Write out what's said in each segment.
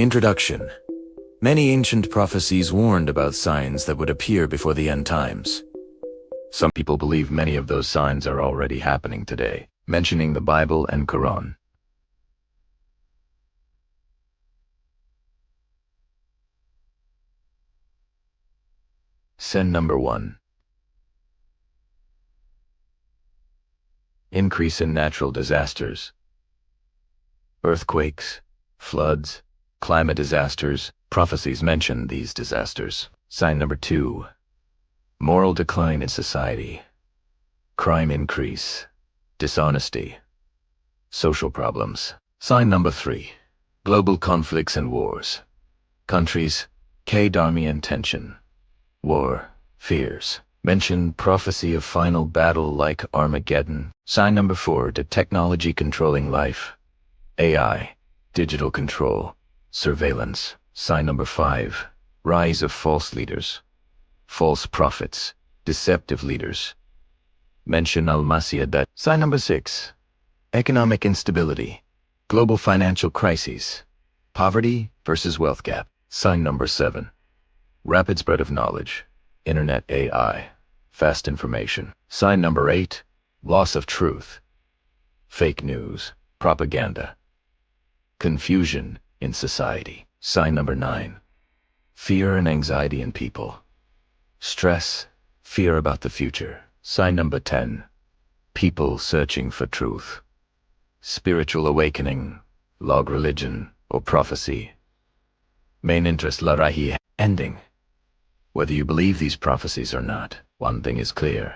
Introduction. Many ancient prophecies warned about signs that would appear before the end times. Some people believe many of those signs are already happening today, mentioning the Bible and Quran. Sin number 1. Increase in natural disasters. Earthquakes, floods, climate disasters. Prophecies mention these disasters. Sign number 2. Moral decline in society. Crime increase, dishonesty, social problems. Sign number 3. Global conflicts and wars. Countries, army and tension. War, fears. Mention prophecy of final battle like Armageddon. Sign number 4. The technology controlling life. AI, digital control, surveillance. Sign number 5. Rise of false leaders. False prophets, deceptive leaders. Mention Al-Masiyah. Sign number 6. Economic instability, global financial crises, poverty versus wealth gap. Sign number 7. Rapid spread of knowledge, internet AI, fast information. Sign number 8. Loss of truth, fake news, propaganda, confusion in society. Sign number 9. Fear and anxiety in people, stress, fear about the future. Sign number 10. People searching for truth, spiritual awakening, log religion, or prophecy. Main interest larahi, ending. Whether you believe these prophecies or not, one thing is clear.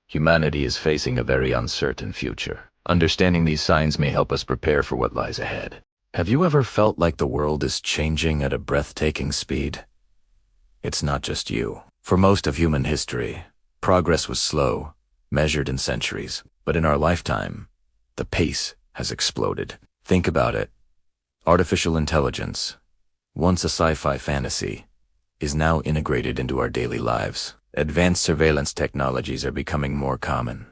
Humanity is facing a very uncertain future. Understanding these signs may help us prepare for what lies ahead. Have you ever felt like the world is changing at a breathtaking speed? It's not just you. For most of human history, progress was slow, measured in centuries. But in our lifetime, the pace has exploded. Think about it. Artificial intelligence, once a sci-fi fantasy, is now integrated into our daily lives. Advanced surveillance technologies are becoming more common,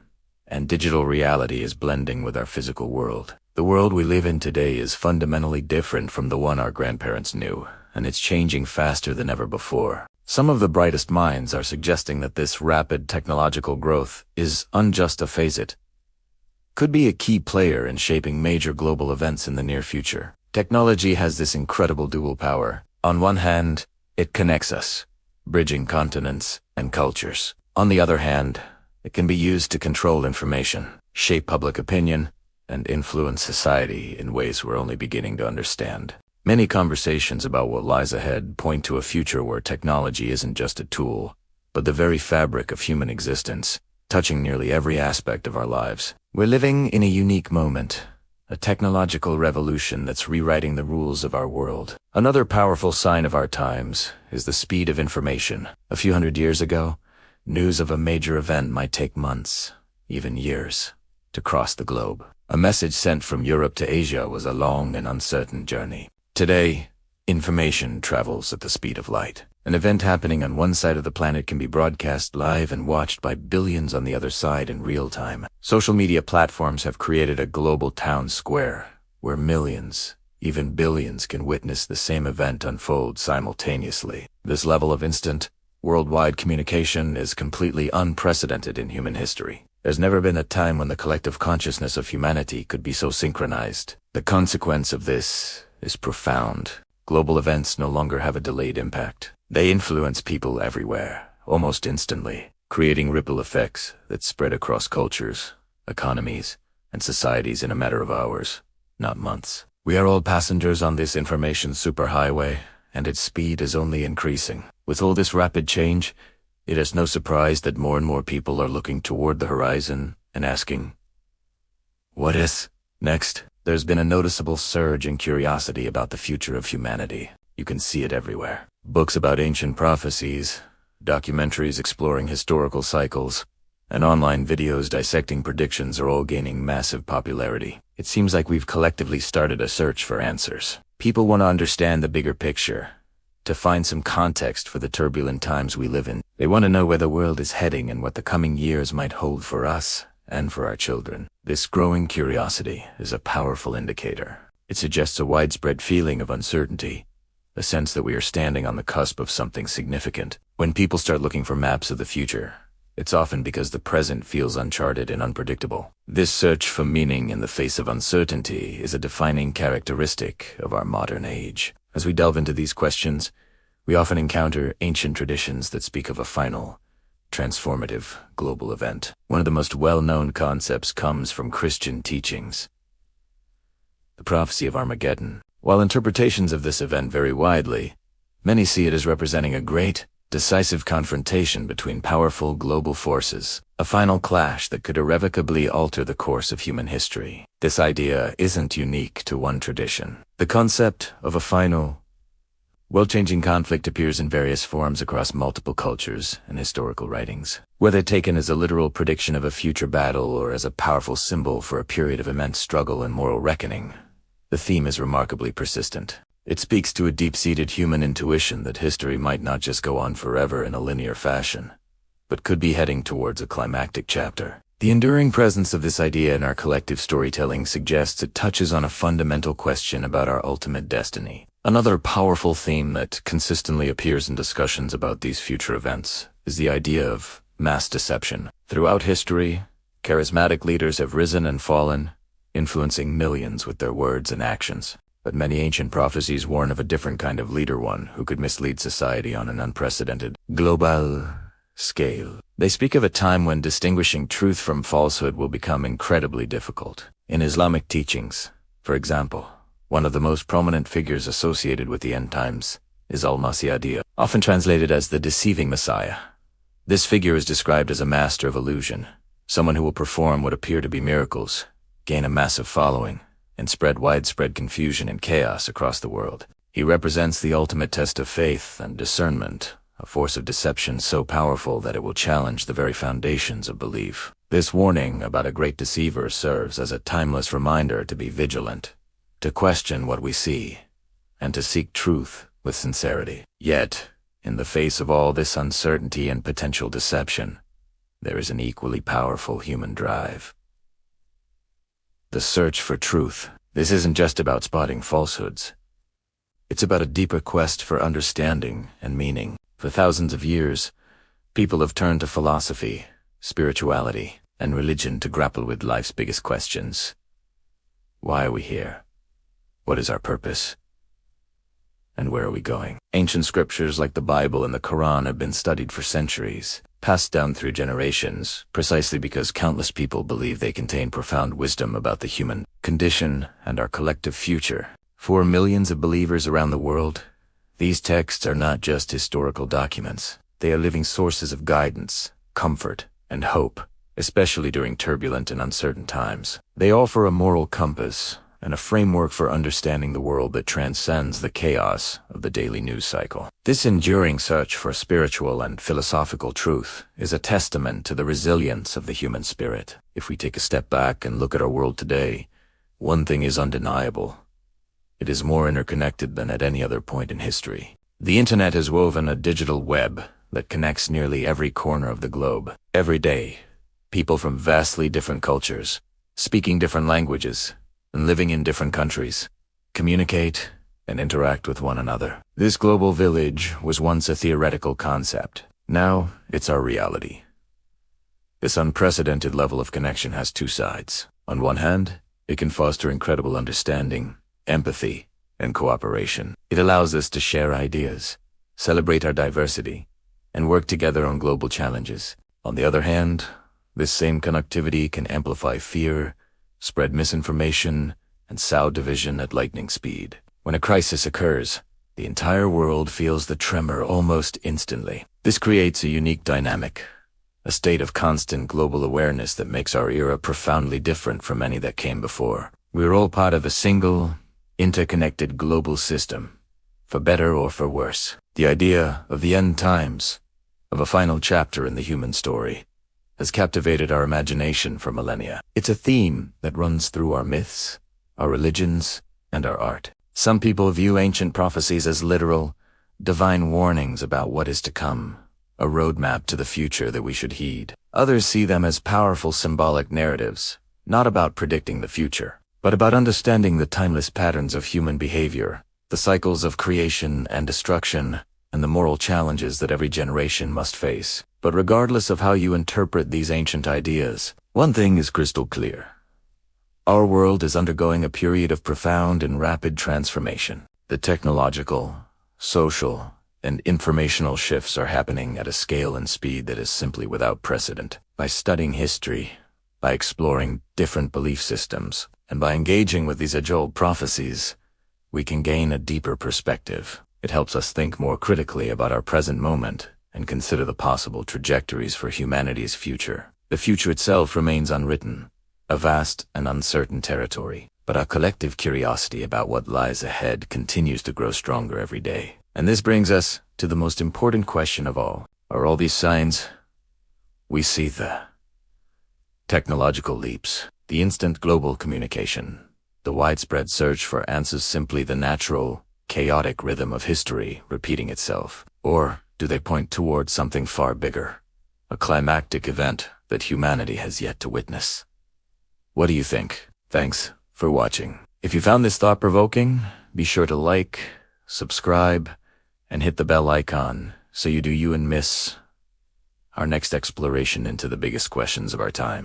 and digital reality is blending with our physical world. The world we live in today is fundamentally different from the one our grandparents knew, and it's changing faster than ever before. Some of the brightest minds are suggesting that this rapid technological growth is unjust to phase it. Could be a key player in shaping major global events in the near future. Technology has this incredible dual power. On one hand, it connects us, bridging continents and cultures. On the other hand, it can be used to control information, shape public opinion, and influence society in ways we're only beginning to understand. Many conversations about what lies ahead point to a future where technology isn't just a tool, but the very fabric of human existence, touching nearly every aspect of our lives. We're living in a unique moment, a technological revolution that's rewriting the rules of our world. Another powerful sign of our times is the speed of information. A few hundred years ago, news of a major event might take months, even years, to cross the globe. A message sent from Europe to Asia was a long and uncertain journey. Today, information travels at the speed of light. An event happening on one side of the planet can be broadcast live and watched by billions on the other side in real time. Social media platforms have created a global town square where millions, even billions, can witness the same event unfold simultaneously. This level of instant, worldwide communication is completely unprecedented in human history. There's never been a time when the collective consciousness of humanity could be so synchronized. The consequence of this is profound. Global events no longer have a delayed impact. They influence people everywhere, almost instantly, creating ripple effects that spread across cultures, economies, and societies in a matter of hours, not months. We are all passengers on this information superhighway, and its speed is only increasing. With all this rapid change, it is no surprise that more and more people are looking toward the horizon and asking, what is next? There's been a noticeable surge in curiosity about the future of humanity. You can see it everywhere. Books about ancient prophecies, documentaries exploring historical cycles, and online videos dissecting predictions are all gaining massive popularity. It seems like we've collectively started a search for answers. People want to understand the bigger picture, to find some context for the turbulent times we live in. They want to know where the world is heading and what the coming years might hold for us and for our children. This growing curiosity is a powerful indicator. It suggests a widespread feeling of uncertainty, a sense that we are standing on the cusp of something significant. When people start looking for maps of the future, it's often because the present feels uncharted and unpredictable. This search for meaning in the face of uncertainty is a defining characteristic of our modern age. As we delve into these questions, we often encounter ancient traditions that speak of a final, transformative global event. One of the most well-known concepts comes from Christian teachings: the prophecy of Armageddon. While interpretations of this event vary widely, many see it as representing a great, decisive confrontation between powerful global forces, a final clash that could irrevocably alter the course of human history. This idea isn't unique to one tradition. The concept of a final, world-changing conflict appears in various forms across multiple cultures and historical writings. Whether taken as a literal prediction of a future battle or as a powerful symbol for a period of immense struggle and moral reckoning, the theme is remarkably persistent. It speaks to a deep-seated human intuition that history might not just go on forever in a linear fashion, but could be heading towards a climactic chapter. The enduring presence of this idea in our collective storytelling suggests it touches on a fundamental question about our ultimate destiny. Another powerful theme that consistently appears in discussions about these future events is the idea of mass deception. Throughout history, charismatic leaders have risen and fallen, influencing millions with their words and actions. But many ancient prophecies warn of a different kind of leader, one who could mislead society on an unprecedented global scale. They speak of a time when distinguishing truth from falsehood will become incredibly difficult. In Islamic teachings, for example, one of the most prominent figures associated with the end times is Al-Masih, often translated as the deceiving Messiah. This figure is described as a master of illusion, someone who will perform what appear to be miracles, gain a massive following, and spread widespread confusion and chaos across the world. He represents the ultimate test of faith and discernment, a force of deception so powerful that it will challenge the very foundations of belief. This warning about a great deceiver serves as a timeless reminder to be vigilant, to question what we see, and to seek truth with sincerity. Yet, in the face of all this uncertainty and potential deception, there is an equally powerful human drive: the search for truth. This isn't just about spotting falsehoods. It's about a deeper quest for understanding and meaning. For thousands of years, people have turned to philosophy, spirituality, and religion to grapple with life's biggest questions. Why are we here? What is our purpose? And where are we going? Ancient scriptures like the Bible and the Quran have been studied for centuries, passed down through generations, precisely because countless people believe they contain profound wisdom about the human condition and our collective future. For millions of believers around the world, these texts are not just historical documents. They are living sources of guidance, comfort, and hope, especially during turbulent and uncertain times. They offer a moral compass and a framework for understanding the world that transcends the chaos of the daily news cycle. This enduring search for spiritual and philosophical truth is a testament to the resilience of the human spirit. If we take a step back and look at our world today, one thing is undeniable: it is more interconnected than at any other point in history. The internet has woven a digital web that connects nearly every corner of the globe. Every day, people from vastly different cultures, speaking different languages, and living in different countries, communicate and interact with one another. This global village was once a theoretical concept. Now, it's our reality. This unprecedented level of connection has two sides. On one hand, it can foster incredible understanding, empathy, and cooperation. It allows us to share ideas, celebrate our diversity, and work together on global challenges. On the other hand, this same connectivity can amplify fear, spread misinformation, and sow division at lightning speed. When a crisis occurs, the entire world feels the tremor almost instantly. This creates a unique dynamic, a state of constant global awareness that makes our era profoundly different from any that came before. We're all part of a single, interconnected global system, for better or for worse. The idea of the end times, of a final chapter in the human story, has captivated our imagination for millennia. It's a theme that runs through our myths, our religions, and our art. Some people view ancient prophecies as literal, divine warnings about what is to come, a roadmap to the future that we should heed. Others see them as powerful symbolic narratives, not about predicting the future, but about understanding the timeless patterns of human behavior, the cycles of creation and destruction, and the moral challenges that every generation must face. But regardless of how you interpret these ancient ideas, one thing is crystal clear. Our world is undergoing a period of profound and rapid transformation. The technological, social, and informational shifts are happening at a scale and speed that is simply without precedent. By studying history, by exploring different belief systems, and by engaging with these age-old prophecies, we can gain a deeper perspective. It helps us think more critically about our present moment and consider the possible trajectories for humanity's future. The future itself remains unwritten, a vast and uncertain territory, but our collective curiosity about what lies ahead continues to grow stronger every day. And this brings us to the most important question of all. Are all these signs? We see the technological leaps, the instant global communication, the widespread search for answers simply the natural, chaotic rhythm of history repeating itself? Or do they point towards something far bigger, a climactic event that humanity has yet to witness? What do you think? Thanks for watching. If you found this thought-provoking, be sure to like, subscribe, and hit the bell icon so you and miss our next exploration into the biggest questions of our time.